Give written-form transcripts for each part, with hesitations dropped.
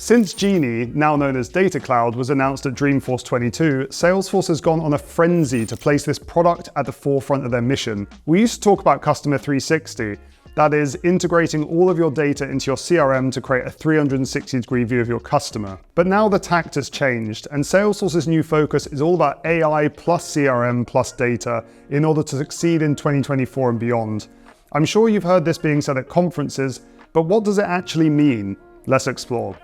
Since Genie, now known as Data Cloud, was announced at Dreamforce 22, Salesforce has gone on a frenzy to place this product at the forefront of their mission. We used to talk about Customer 360, that is, integrating all of your data into your CRM to create a 360-degree view of your customer. But now the tact has changed, and Salesforce's new focus is all about AI plus CRM plus data in order to succeed in 2024 and beyond. I'm sure you've heard this being said at conferences, but what does it actually mean? Let's explore.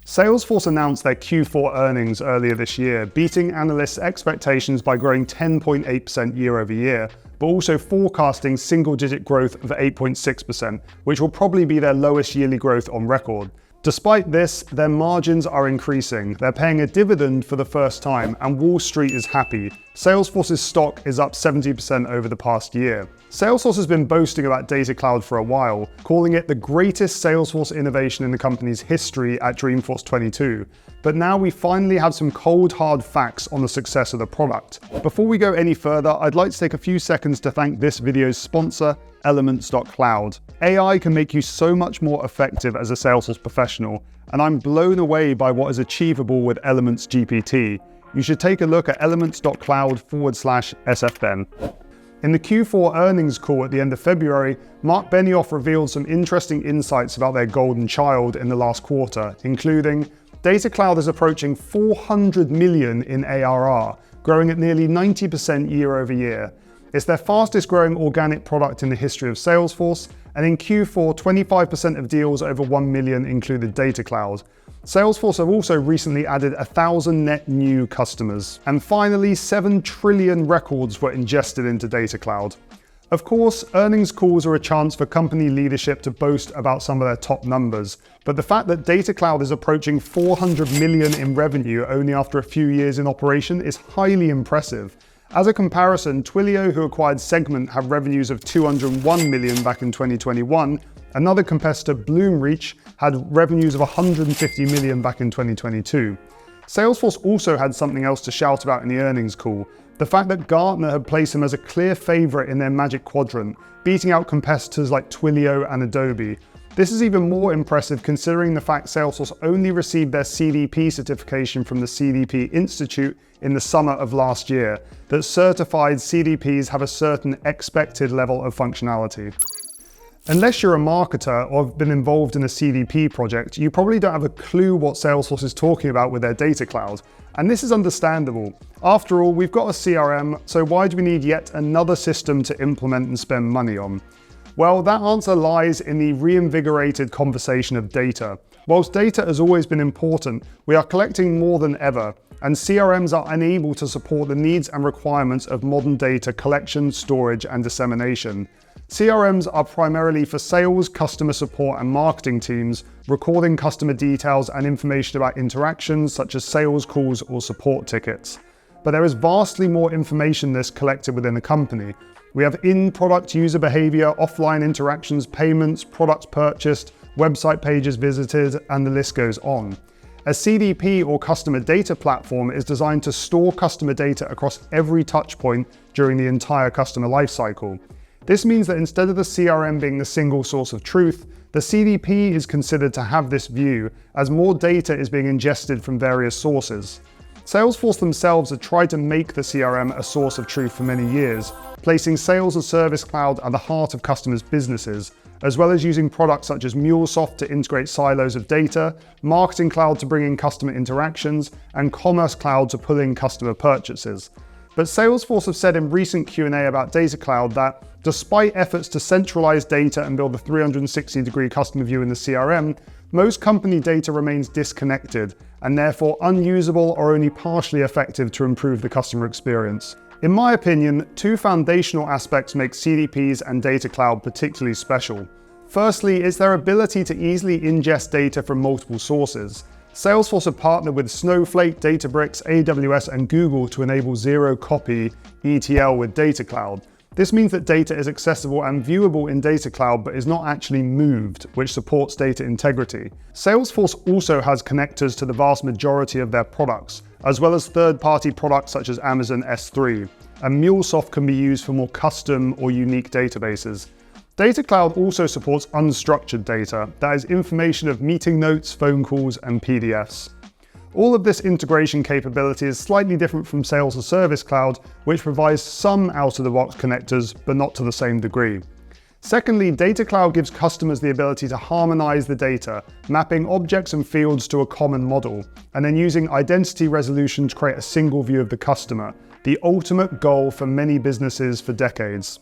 Salesforce announced their Q4 earnings earlier this year, beating analysts' expectations by growing 10.8% year over year, but also forecasting single-digit growth of 8.6%, which will probably be their lowest yearly growth on record. Despite this, their margins are increasing. They're paying a dividend for the first time, and Wall Street is happy. Salesforce's stock is up 70% over the past year. Salesforce has been boasting about Data Cloud for a while, calling it the greatest Salesforce innovation in the company's history at Dreamforce 22. But now we finally have some cold, hard facts on the success of the product. Before we go any further, I'd like to take a few seconds to thank this video's sponsor, Elements.cloud. AI can make you so much more effective as a Salesforce professional, and I'm blown away by what is achievable with Elements GPT. You should take a look at elements.cloud/SFN. In the Q4 earnings call at the end of February, Mark Benioff revealed some interesting insights about their golden child in the last quarter, including Data Cloud is approaching 400 million in ARR, growing at nearly 90% year over year. It's their fastest growing organic product in the history of Salesforce, and in Q4, 25% of deals over 1 million included Data Cloud. Salesforce have also recently added 1,000 net new customers. And finally, 7 trillion records were ingested into Data Cloud. Of course, earnings calls are a chance for company leadership to boast about some of their top numbers, but the fact that Data Cloud is approaching 400 million in revenue only after a few years in operation is highly impressive. As a comparison, Twilio, who acquired Segment, have revenues of 201 million back in 2021. Another competitor, Bloomreach, had revenues of 150 million back in 2022. Salesforce also had something else to shout about in the earnings call: the fact that Gartner had placed them as a clear favorite in their Magic Quadrant, beating out competitors like Twilio and Adobe. This is even more impressive considering the fact Salesforce only received their CDP certification from the CDP Institute in the summer of last year, that certified CDPs have a certain expected level of functionality. Unless you're a marketer or have been involved in a CDP project, you probably don't have a clue what Salesforce is talking about with their Data Cloud. And this is understandable. After all, we've got a CRM, so why do we need yet another system to implement and spend money on? Well, that answer lies in the reinvigorated conversation of data. Whilst data has always been important, we are collecting more than ever, and CRMs are unable to support the needs and requirements of modern data collection, storage, and dissemination. CRMs are primarily for sales, customer support, and marketing teams, recording customer details and information about interactions such as sales calls or support tickets. But there is vastly more information than this collected within a company. We have in-product user behavior, offline interactions, payments, products purchased, website pages visited, and the list goes on. A CDP or customer data platform is designed to store customer data across every touch point during the entire customer lifecycle. This means that instead of the CRM being the single source of truth, the CDP is considered to have this view as more data is being ingested from various sources. Salesforce themselves have tried to make the CRM a source of truth for many years, placing Sales and Service Cloud at the heart of customers' businesses, as well as using products such as MuleSoft to integrate silos of data, Marketing Cloud to bring in customer interactions, and Commerce Cloud to pull in customer purchases. But Salesforce have said in recent Q&A about Data Cloud that, despite efforts to centralize data and build a 360-degree customer view in the CRM, most company data remains disconnected and therefore unusable or only partially effective to improve the customer experience. In my opinion, 2 foundational aspects make CDPs and Data Cloud particularly special. Firstly, is their ability to easily ingest data from multiple sources. Salesforce have partnered with Snowflake, Databricks, AWS, and Google to enable zero-copy ETL with Data Cloud. This means that data is accessible and viewable in Data Cloud but is not actually moved, which supports data integrity. Salesforce also has connectors to the vast majority of their products, as well as third-party products such as Amazon S3, and MuleSoft can be used for more custom or unique databases. Data Cloud also supports unstructured data, that is information of meeting notes, phone calls, and PDFs. All of this integration capability is slightly different from Sales or Service Cloud, which provides some out-of-the-box connectors, but not to the same degree. Secondly, Data Cloud gives customers the ability to harmonize the data, mapping objects and fields to a common model, and then using identity resolution to create a single view of the customer, the ultimate goal for many businesses for decades.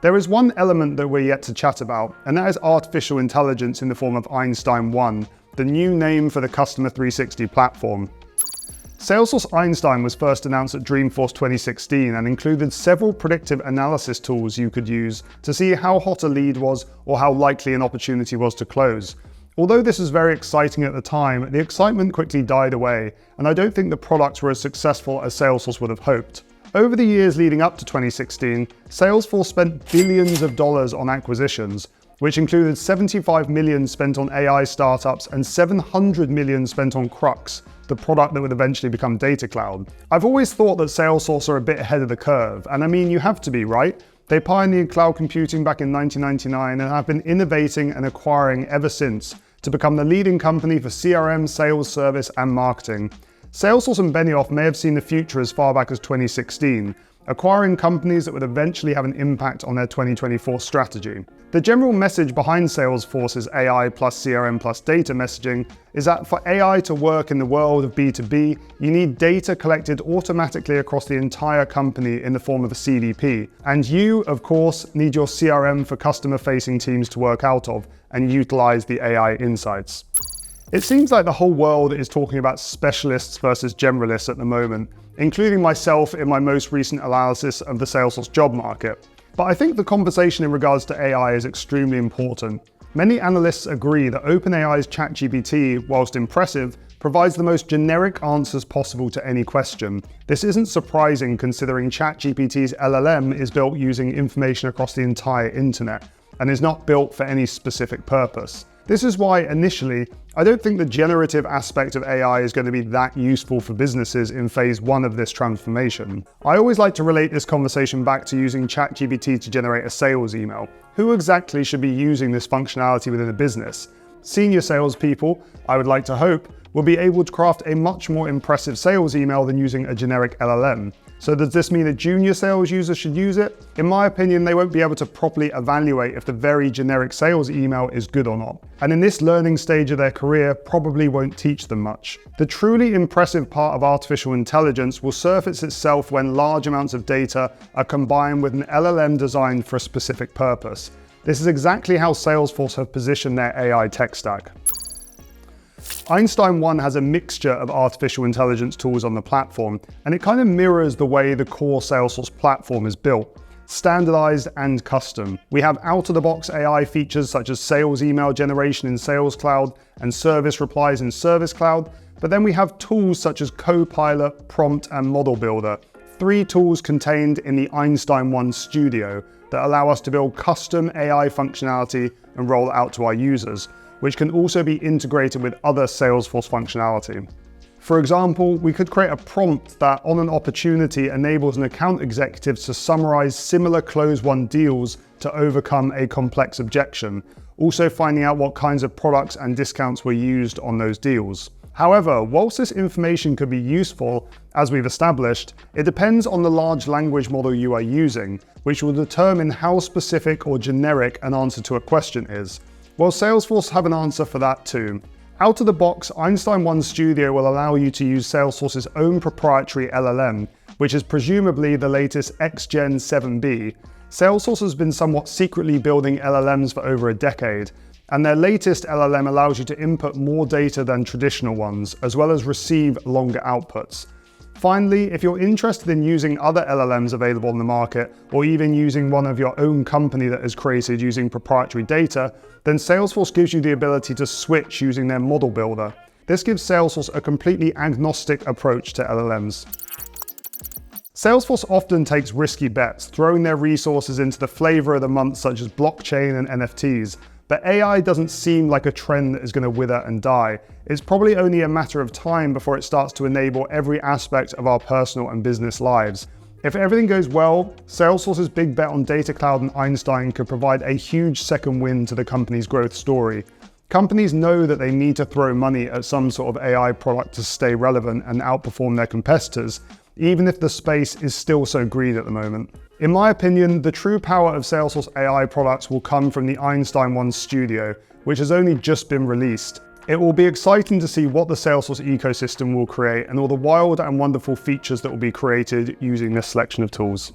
There is one element that we're yet to chat about, and that is artificial intelligence in the form of Einstein 1, the new name for the Customer 360 platform. Salesforce Einstein was first announced at Dreamforce 2016 and included several predictive analysis tools you could use to see how hot a lead was or how likely an opportunity was to close. Although this was very exciting at the time, the excitement quickly died away, and I don't think the products were as successful as Salesforce would have hoped. Over the years leading up to 2016, Salesforce spent billions of dollars on acquisitions, which included $75 million spent on AI startups and $700 million spent on Crux, the product that would eventually become Data Cloud. I've always thought that Salesforce are a bit ahead of the curve, and I mean, you have to be, right? They pioneered cloud computing back in 1999 and have been innovating and acquiring ever since to become the leading company for CRM, sales, service, and marketing. Salesforce and Benioff may have seen the future as far back as 2016, acquiring companies that would eventually have an impact on their 2024 strategy. The general message behind Salesforce's AI plus CRM plus data messaging is that for AI to work in the world of B2B, you need data collected automatically across the entire company in the form of a CDP. And you, of course, need your CRM for customer-facing teams to work out of and utilize the AI insights. It seems like the whole world is talking about specialists versus generalists at the moment, including myself in my most recent analysis of the Salesforce job market. But I think the conversation in regards to AI is extremely important. Many analysts agree that OpenAI's ChatGPT, whilst impressive, provides the most generic answers possible to any question. This isn't surprising considering ChatGPT's LLM is built using information across the entire internet and is not built for any specific purpose. This is why, initially, I don't think the generative aspect of AI is going to be that useful for businesses in phase 1 of this transformation. I always like to relate this conversation back to using ChatGPT to generate a sales email. Who exactly should be using this functionality within a business? Senior salespeople, I would like to hope, will be able to craft a much more impressive sales email than using a generic LLM. So does this mean a junior sales user should use it? In my opinion, they won't be able to properly evaluate if the very generic sales email is good or not. And in this learning stage of their career, probably won't teach them much. The truly impressive part of artificial intelligence will surface itself when large amounts of data are combined with an LLM designed for a specific purpose. This is exactly how Salesforce have positioned their AI tech stack. Einstein 1 has a mixture of artificial intelligence tools on the platform, and it kind of mirrors the way the core Salesforce platform is built, standardized and custom. We have out-of-the-box AI features such as sales email generation in Sales Cloud and service replies in Service Cloud, but then we have tools such as Copilot, Prompt, and Model Builder, 3 tools contained in the Einstein 1 Studio that allow us to build custom AI functionality and roll it out to our users, which can also be integrated with other Salesforce functionality. For example, we could create a prompt that on an opportunity enables an account executive to summarize similar close-won deals to overcome a complex objection, also finding out what kinds of products and discounts were used on those deals. However, whilst this information could be useful, as we've established, it depends on the large language model you are using, which will determine how specific or generic an answer to a question is. Well, Salesforce have an answer for that too. Out of the box, Einstein 1 Studio will allow you to use Salesforce's own proprietary LLM, which is presumably the latest XGen 7b. Salesforce has been somewhat secretly building LLMs for over a decade, and their latest LLM allows you to input more data than traditional ones, as well as receive longer outputs. Finally, if you're interested in using other LLMs available on the market, or even using one of your own company that is created using proprietary data, then Salesforce gives you the ability to switch using their model builder. This gives Salesforce a completely agnostic approach to LLMs. Salesforce often takes risky bets, throwing their resources into the flavor of the month such as blockchain and NFTs. But AI doesn't seem like a trend that is going to wither and die. It's probably only a matter of time before it starts to enable every aspect of our personal and business lives. If everything goes well, Salesforce's big bet on Data Cloud and Einstein could provide a huge second wind to the company's growth story. Companies know that they need to throw money at some sort of AI product to stay relevant and outperform their competitors, even if the space is still so green at the moment. In my opinion, the true power of Salesforce AI products will come from the Einstein 1 Studio, which has only just been released. It will be exciting to see what the Salesforce ecosystem will create and all the wild and wonderful features that will be created using this selection of tools.